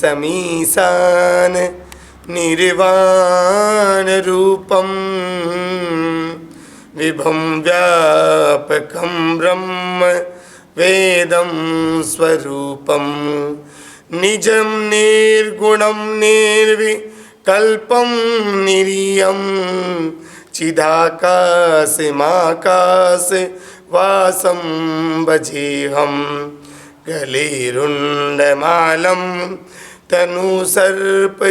समीशान निर्वाण रूपम विभुं व्यापकं ब्रह्म वेदं स्वरूपं निजं निर्गुणं निर्विकल्पं निरीयं चिदाकाशमाकाश वासं भजेऽहं गलेरुण्डमालं तनुसर्पजालं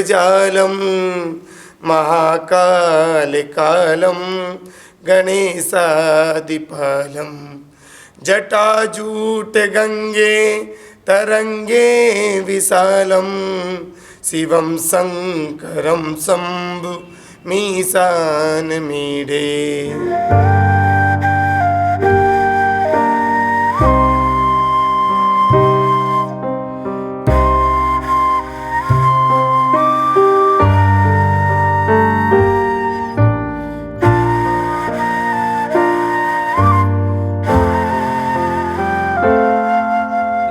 महाकालकालं गणेशादिपालं जटाजूटगङ्गे तरङ्गे विशालं शिवं शङ्करं शम्भु मीशानमीडे।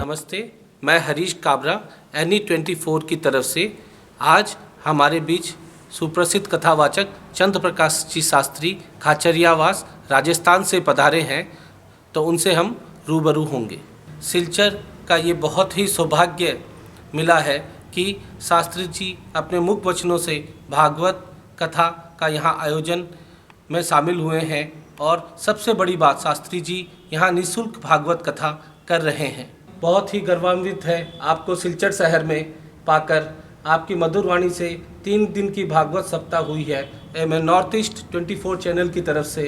नमस्ते, मैं हरीश काबरा NE24 की तरफ से आज हमारे बीच सुप्रसिद्ध कथावाचक चंद्र प्रकाश जी शास्त्री खाचरियावास राजस्थान से पधारे हैं, तो उनसे हम रूबरू होंगे। सिलचर का ये बहुत ही सौभाग्य मिला है कि शास्त्री जी अपने मुख वचनों से भागवत कथा का यहाँ आयोजन में शामिल हुए हैं और सबसे बड़ी बात शास्त्री जी यहाँ निःशुल्क भागवत कथा कर रहे हैं। बहुत ही गर्वान्वित है आपको सिलचर शहर में पाकर। आपकी मधुर वाणी से 3 दिन की भागवत सप्ताह हुई है। मैं नॉर्थ ईस्ट 24 चैनल की तरफ से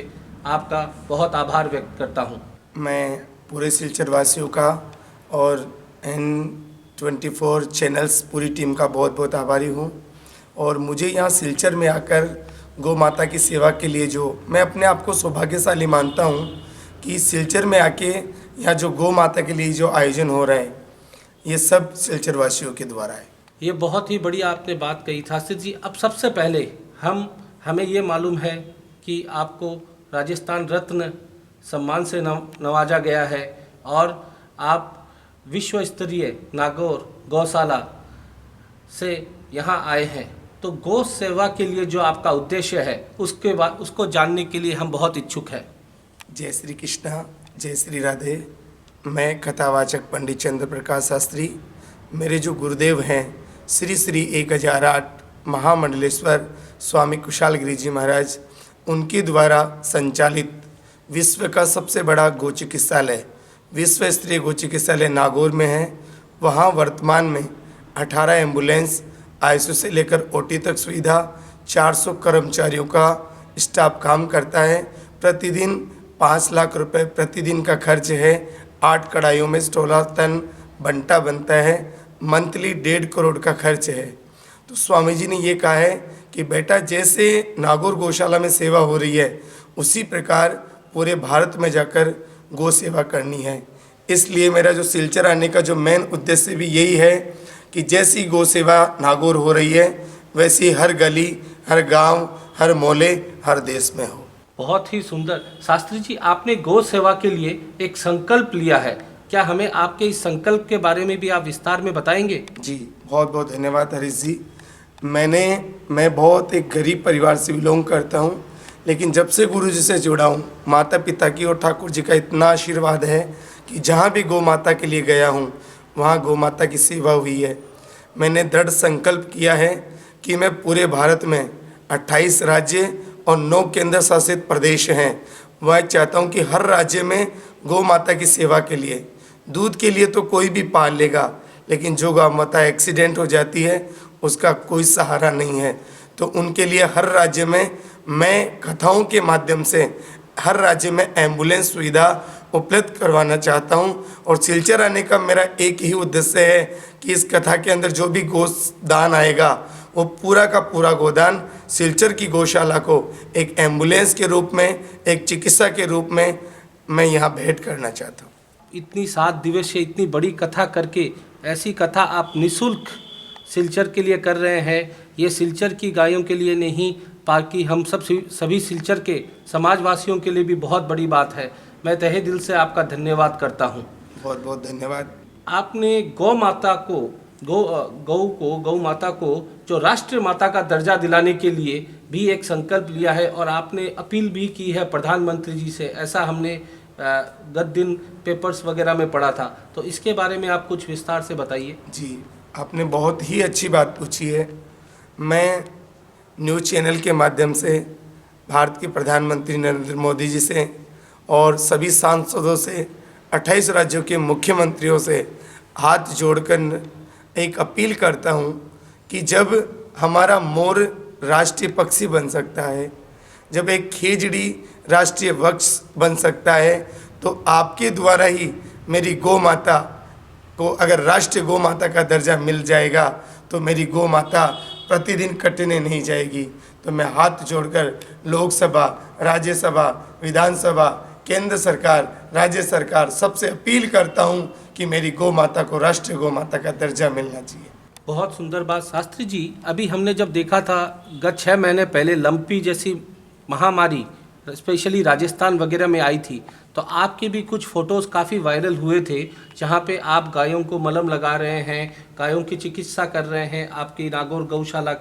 आपका बहुत आभार व्यक्त करता हूं। मैं पूरे सिलचर वासियों का और N24 चैनल्स पूरी टीम का बहुत बहुत आभारी हूं। और मुझे यहाँ सिलचर में आकर गौ माता की सेवा के लिए जो मैं अपने आप को सौभाग्यशाली मानता हूँ कि सिलचर में आके यहाँ जो गौ माता के लिए जो आयोजन हो रहा है ये सब सिलचर वासियों के द्वारा है। ये बहुत ही बड़ी आपने बात कही शास्त्री जी। अब सबसे पहले हमें ये मालूम है कि आपको राजस्थान रत्न सम्मान से नवाजा गया है और आप विश्व स्तरीय नागौर गौशाला से यहाँ आए हैं। तो गौ सेवा के लिए जो आपका उद्देश्य है उसके बाद उसको जानने के लिए हम बहुत इच्छुक हैं। जय श्री कृष्णा, जय श्री राधे। मैं कथावाचक पंडित चंद्र प्रकाश शास्त्री, मेरे जो गुरुदेव हैं श्री श्री 1008 महामंडलेश्वर स्वामी कुशाल गिरी जी महाराज, उनके द्वारा संचालित विश्व का सबसे बड़ा गौ चिकित्सालय विश्व स्तरीय गौ चिकित्सालय नागौर में है। वहाँ वर्तमान में 18 एम्बुलेंस, आईसीयू से लेकर ओटी तक सुविधा, 400 कर्मचारियों का स्टाफ काम करता है। प्रतिदिन 5 लाख रुपए प्रतिदिन का खर्च है। 8 कढ़ाइयों में 16 टन बंटा बनता है। मंथली 1.5 करोड़ का खर्च है। तो स्वामी जी ने ये कहा है कि बेटा जैसे नागौर गौशाला में सेवा हो रही है उसी प्रकार पूरे भारत में जाकर गौ सेवा करनी है। इसलिए मेरा जो सिलचर आने का जो मेन उद्देश्य भी यही है कि जैसी गौ सेवा नागौर हो रही है वैसी हर गली, हर गांव, हर मोहल्ले, हर देश में हो। बहुत ही सुंदर। शास्त्री जी, आपने गौ सेवा के लिए एक संकल्प लिया है, क्या हमें आपके इस संकल्प के बारे में भी आप विस्तार में बताएंगे? जी बहुत बहुत धन्यवाद हरीश जी। मैं बहुत एक गरीब परिवार से बिलोंग करता हूँ, लेकिन जब से गुरु जी से जुड़ा हूँ माता पिता की और ठाकुर जी का इतना आशीर्वाद है कि जहाँ भी गौ माता के लिए गया हूँ वहाँ गौ माता की सेवा हुई है। मैंने दृढ़ संकल्प किया है कि मैं पूरे भारत में 28 राज्य और 9 केंद्र शासित प्रदेश हैं, वह चाहता हूँ कि हर राज्य में गौ माता की सेवा के लिए, दूध के लिए तो कोई भी पाल लेगा, लेकिन जो गौ माता एक्सीडेंट हो जाती है उसका कोई सहारा नहीं है। तो उनके लिए हर राज्य में मैं कथाओं के माध्यम से हर राज्य में एम्बुलेंस सुविधा उपलब्ध करवाना चाहता हूं। और सिलचर आने का मेरा एक ही उद्देश्य है कि इस कथा के अंदर जो भी गोदान आएगा वो पूरा का पूरा गोदान सिलचर की गौशाला को एक एम्बुलेंस के रूप में, एक चिकित्सा के रूप में मैं यहाँ भेंट करना चाहता हूँ। इतनी 7 दिवसीय इतनी बड़ी कथा करके ऐसी कथा आप निःशुल्क सिलचर के लिए कर रहे हैं। ये सिलचर की गायों के लिए नहीं बाकी हम सभी सिलचर के समाजवासियों के लिए भी बहुत बड़ी बात है। मैं तहे दिल से आपका धन्यवाद करता हूँ। बहुत बहुत धन्यवाद। आपने गौ माता को गौ माता को जो राष्ट्रीय माता का दर्जा दिलाने के लिए भी एक संकल्प लिया है और आपने अपील भी की है प्रधानमंत्री जी से, ऐसा हमने गत दिन पेपर्स वगैरह में पढ़ा था। तो इसके बारे में आप कुछ विस्तार से बताइए। जी, आपने बहुत ही अच्छी बात पूछी है। मैं न्यूज़ चैनल के माध्यम से भारत के प्रधानमंत्री नरेंद्र मोदी जी से और सभी सांसदों से, 28 राज्यों के मुख्यमंत्रियों से हाथ जोड़कर एक अपील करता हूं कि जब हमारा मोर राष्ट्रीय पक्षी बन सकता है, जब एक खिजड़ी राष्ट्रीय वृक्ष बन सकता है, तो आपके द्वारा ही मेरी गौ माता को अगर राष्ट्रीय गौ माता का दर्जा मिल जाएगा तो मेरी गौ माता प्रतिदिन कटने नहीं जाएगी। तो मैं हाथ जोड़कर लोकसभा, राज्यसभा, विधानसभा, केंद्र सरकार, राज्य सरकार सबसे अपील करता हूं कि मेरी गौ माता को राष्ट्रीय गौ माता का दर्जा मिलना चाहिए। बहुत सुंदर बात शास्त्री जी। अभी हमने जब देखा था गत 6 महीने पहले लंपी जैसी महामारी स्पेशली राजस्थान वगैरह में आई थी, तो आपके भी कुछ फ़ोटोज़ काफ़ी वायरल हुए थे जहाँ पे आप गायों को मलम लगा रहे हैं, गायों की चिकित्सा कर रहे हैं आपकी नागौर गौशाला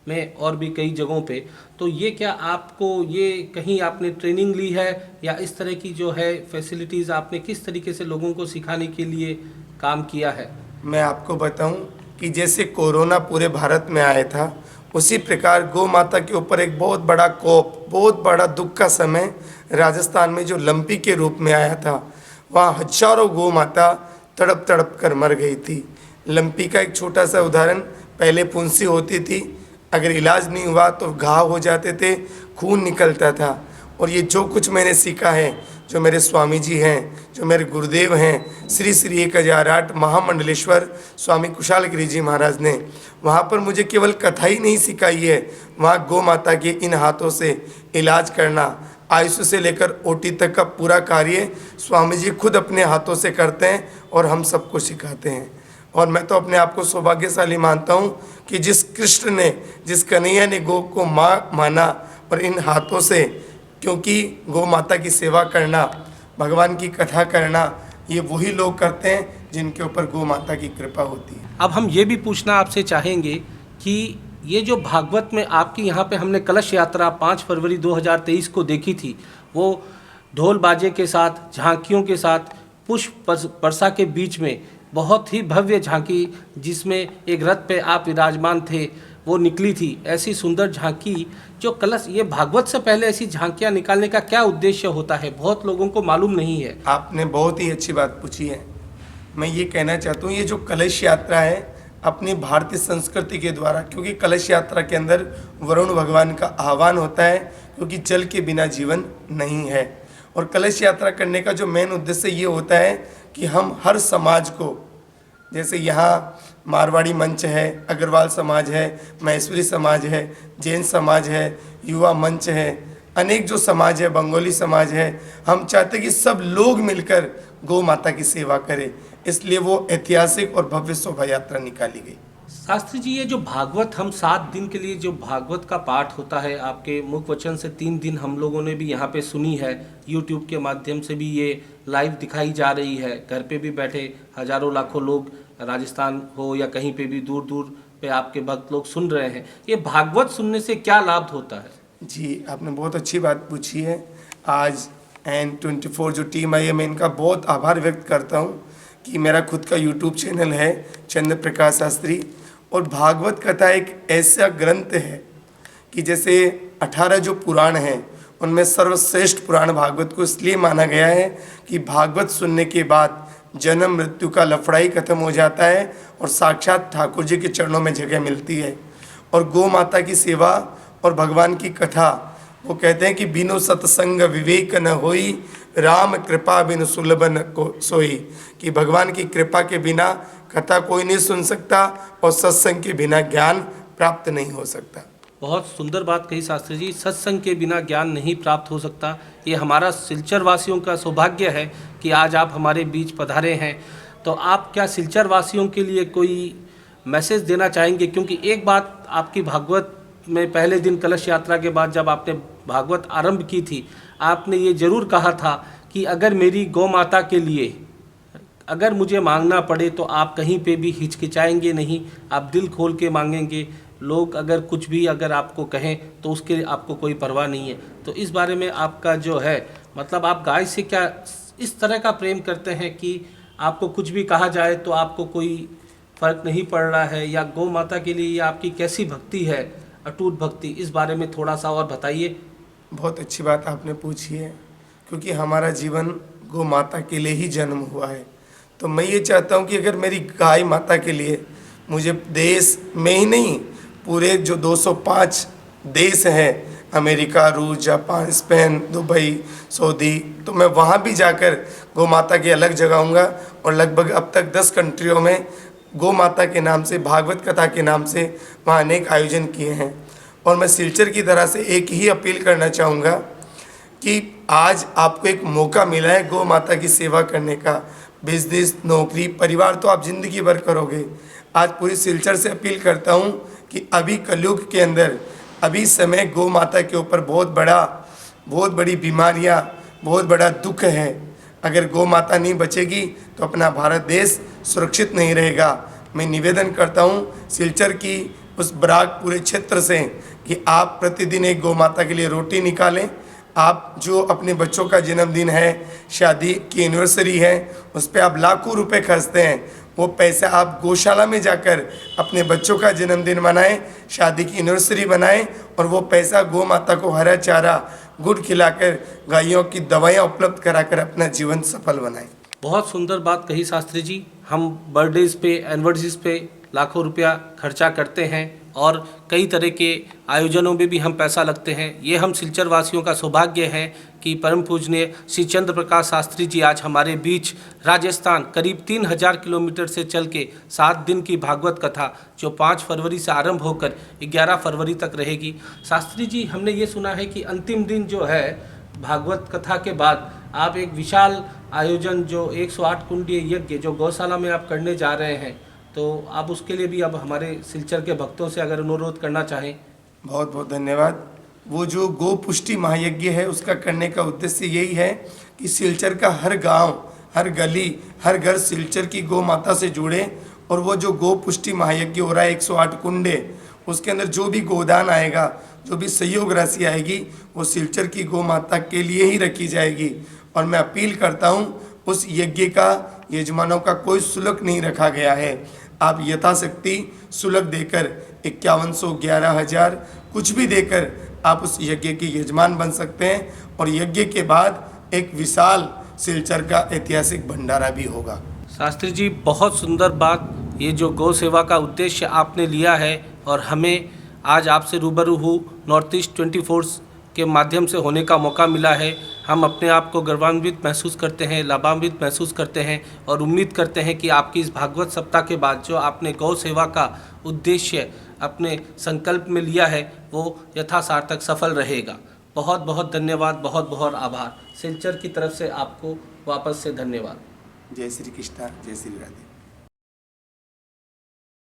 में और भी कई जगहों पे। तो ये क्या आपको ये कहीं आपने ट्रेनिंग ली है या इस तरह की जो है फैसिलिटीज़ आपने किस तरीके से लोगों को सिखाने के लिए काम किया है? मैं आपको बताऊं कि जैसे कोरोना पूरे भारत में आया था, उसी प्रकार गौ माता के ऊपर एक बहुत बड़ा कोप, बहुत बड़ा दुख का समय राजस्थान में जो लंपी के रूप में आया था, वहाँ हजारों गौ माता तड़प तड़प कर मर गई थी। लंपी का एक छोटा सा उदाहरण, पहले फुंसी होती थी, अगर इलाज नहीं हुआ तो घाव हो जाते थे, खून निकलता था। और ये जो कुछ मैंने सीखा है, जो मेरे स्वामी जी हैं, जो मेरे गुरुदेव हैं, श्री श्री 1008 महामंडलेश्वर स्वामी कुशालगिरी जी महाराज ने, वहाँ पर मुझे केवल कथा ही नहीं सिखाई है, वहाँ गौ माता के इन हाथों से इलाज करना, आयुष से लेकर ओटी तक का पूरा कार्य स्वामी जी खुद अपने हाथों से करते हैं और हम सबको सिखाते हैं। और मैं तो अपने आप को सौभाग्यशाली मानता हूँ कि जिस कृष्ण ने, जिस कन्हैया ने गौ को माँ माना और इन हाथों से, क्योंकि गौ माता की सेवा करना, भगवान की कथा करना, ये वही लोग करते हैं जिनके ऊपर गौ माता की कृपा होती है। अब हम ये भी पूछना आपसे चाहेंगे कि ये जो भागवत में आपकी यहाँ पे हमने कलश यात्रा 5 फरवरी 2023 को देखी थी, वो ढोल बाजे के साथ, झांकियों के साथ, पुष्प वर्षा के बीच में बहुत ही भव्य झांकी जिसमें एक रथ पे आप विराजमान थे, वो निकली थी। ऐसी सुंदर झांकी जो कलश, ये भागवत से पहले ऐसी झांकियाँ निकालने का क्या उद्देश्य होता है, बहुत लोगों को मालूम नहीं है। आपने बहुत ही अच्छी बात पूछी है। मैं ये कहना चाहता हूँ, ये जो कलश यात्रा है अपनी भारतीय संस्कृति के द्वारा, क्योंकि कलश यात्रा के अंदर वरुण भगवान का आह्वान होता है, क्योंकि जल के बिना जीवन नहीं है। और कलश यात्रा करने का जो मेन उद्देश्य ये होता है कि हम हर समाज को, जैसे यहाँ मारवाड़ी मंच है, अग्रवाल समाज है, महेश्वरी समाज है, जैन समाज है, युवा मंच है, अनेक जो समाज है, बंगाली समाज है, हम चाहते हैं कि सब लोग मिलकर गौ माता की सेवा करें, इसलिए वो ऐतिहासिक और भव्य शोभा यात्रा निकाली गई। शास्त्री जी, ये जो भागवत हम 7 दिन के लिए जो भागवत का पाठ होता है आपके मुख वचन से, 3 दिन हम लोगों ने भी यहाँ पे सुनी है, यूट्यूब के माध्यम से भी ये लाइव दिखाई जा रही है, घर पे भी बैठे हजारों लाखों लोग, राजस्थान हो या कहीं पे भी दूर दूर पे आपके भक्त लोग सुन रहे हैं। ये भागवत सुनने से क्या लाभ होता है? जी, आपने बहुत अच्छी बात पूछी है। आज N24 जो टीम आई है, मैं इनका बहुत आभार व्यक्त करता हूँ कि मेरा खुद का यूट्यूब चैनल है चंद्र प्रकाश शास्त्री, और भागवत कथा एक ऐसा ग्रंथ है कि जैसे 18 जो पुराण हैं उनमें सर्वश्रेष्ठ पुराण भागवत को इसलिए माना गया है कि भागवत सुनने के बाद जन्म मृत्यु का लफड़ाई खत्म हो जाता है और साक्षात ठाकुर जी के चरणों में जगह मिलती है। और गौ माता की सेवा और भगवान की कथा, वो कहते हैं कि बिनु सत्संग विवेक न होई, राम कृपा बिनु सुलभ न को सोई, कि भगवान की कृपा के बिना कथा कोई नहीं सुन सकता और सत्संग के बिना ज्ञान प्राप्त नहीं हो सकता। बहुत सुंदर बात कही शास्त्री जी, सत्संग के बिना ज्ञान नहीं प्राप्त हो सकता। ये हमारा सिलचर वासियों का सौभाग्य है कि आज आप हमारे बीच पधारे हैं। तो आप क्या सिलचर वासियों के लिए कोई मैसेज देना चाहेंगे? क्योंकि एक बात आपकी भागवत में पहले दिन कलश यात्रा के बाद जब आपने भागवत आरंभ की थी, आपने ये जरूर कहा था कि अगर मेरी गौ माता के लिए अगर मुझे मांगना पड़े तो आप कहीं पे भी हिचकिचाएंगे नहीं, आप दिल खोल के मांगेंगे। लोग अगर कुछ भी अगर आपको कहें तो उसके लिए आपको कोई परवाह नहीं है। तो इस बारे में आपका जो है मतलब आप गाय से क्या इस तरह का प्रेम करते हैं कि आपको कुछ भी कहा जाए तो आपको कोई फ़र्क नहीं पड़ रहा है, या गौ माता के लिए ये आपकी कैसी भक्ति है, अटूट भक्ति, इस बारे में थोड़ा सा और बताइए। बहुत अच्छी बात आपने पूछी है, क्योंकि हमारा जीवन गौ माता के लिए ही जन्म हुआ है। तो मैं ये चाहता हूँ कि अगर मेरी गाय माता के लिए मुझे देश में ही नहीं, पूरे जो 205 देश हैं, अमेरिका, रूस, जापान, स्पेन, दुबई, सऊदी, तो मैं वहाँ भी जाकर गौ माता की अलग जगाऊँगा। और लगभग अब तक 10 कंट्रियों में गौ माता के नाम से, भागवत कथा के नाम से वहाँ अनेक आयोजन किए हैं। और मैं सिलचर की तरह से एक ही अपील करना चाहूँगा कि आज आपको एक मौका मिला है गौ माता की सेवा करने का। बिजनेस, नौकरी, परिवार तो आप ज़िंदगी भर करोगे। आज पूरी सिलचर से अपील करता हूँ कि अभी कलयुग के अंदर, अभी समय गौ माता के ऊपर बहुत बड़ी बीमारियाँ, बहुत बड़ा दुख है। अगर गौ माता नहीं बचेगी तो अपना भारत देश सुरक्षित नहीं रहेगा। मैं निवेदन करता हूँ सिलचर की उस बराक पूरे क्षेत्र से कि आप प्रतिदिन एक गौ माता के लिए रोटी निकालें। आप जो अपने बच्चों का जन्मदिन है, शादी की एनिवर्सरी है, उस पर आप लाखों रुपए खर्चते हैं, वो पैसा आप गौशाला में जाकर अपने बच्चों का जन्मदिन मनाएं, शादी की एनिवर्सरी बनाएं, और वो पैसा गौ माता को हरा चारा, गुड़ खिलाकर, गायों की दवाइयाँ उपलब्ध कराकर अपना जीवन सफल बनाएं। बहुत सुंदर बात कही शास्त्री जी। हम बर्थडेज पे, एनिवर्सरीज पे लाखों रुपया खर्चा करते हैं और कई तरह के आयोजनों में भी हम पैसा लगते हैं। ये हम सिलचर वासियों का सौभाग्य है कि परम पूजनीय श्री चंद्र प्रकाश शास्त्री जी आज हमारे बीच राजस्थान करीब 3000 किलोमीटर से चल के 7 दिन की भागवत कथा जो 5 फरवरी से आरंभ होकर 11 फरवरी तक रहेगी। शास्त्री जी, हमने ये सुना है कि अंतिम दिन जो है भागवत कथा के बाद आप एक विशाल आयोजन जो 108 कुंडीय यज्ञ जो गौशाला में आप करने जा रहे हैं, तो आप उसके लिए भी अब हमारे सिलचर के भक्तों से अगर अनुरोध करना चाहें। बहुत बहुत धन्यवाद। वो जो गो पुष्टि महायज्ञ है उसका करने का उद्देश्य यही है कि सिलचर का हर गांव, हर गली, हर घर सिलचर की गौ माता से जुड़े। और वो जो गो पुष्टि महायज्ञ हो रहा है 108 कुंडे, उसके अंदर जो भी गोदान आएगा, जो भी सहयोग राशि आएगी, वो सिलचर की गौ माता के लिए ही रखी जाएगी। और मैं अपील करता हूँ, उस यज्ञ का यजमानों का कोई शुल्क नहीं रखा गया है। आप यथाशक्ति शुल्क देकर 5100, 11,000 कुछ भी देकर आप उस यज्ञ के यजमान बन सकते हैं। और यज्ञ के बाद एक विशाल सिलचर का ऐतिहासिक भंडारा भी होगा। शास्त्री जी, बहुत सुंदर बात। ये जो गौ सेवा का उद्देश्य आपने लिया है और हमें आज आपसे रूबरू हूँ नॉर्थ ईस्ट 24 के माध्यम से होने का मौका मिला है। हम अपने आप को गर्वान्वित महसूस करते हैं, लाभान्वित महसूस करते हैं और उम्मीद करते हैं कि आपकी इस भागवत सप्ताह के बाद जो आपने गौ सेवा का उद्देश्य अपने संकल्प में लिया है वो यथासार्थक सफल रहेगा। बहुत बहुत धन्यवाद, बहुत बहुत आभार। सिलचर की तरफ से आपको वापस से धन्यवाद। जय श्री कृष्णा, जय श्री राधे।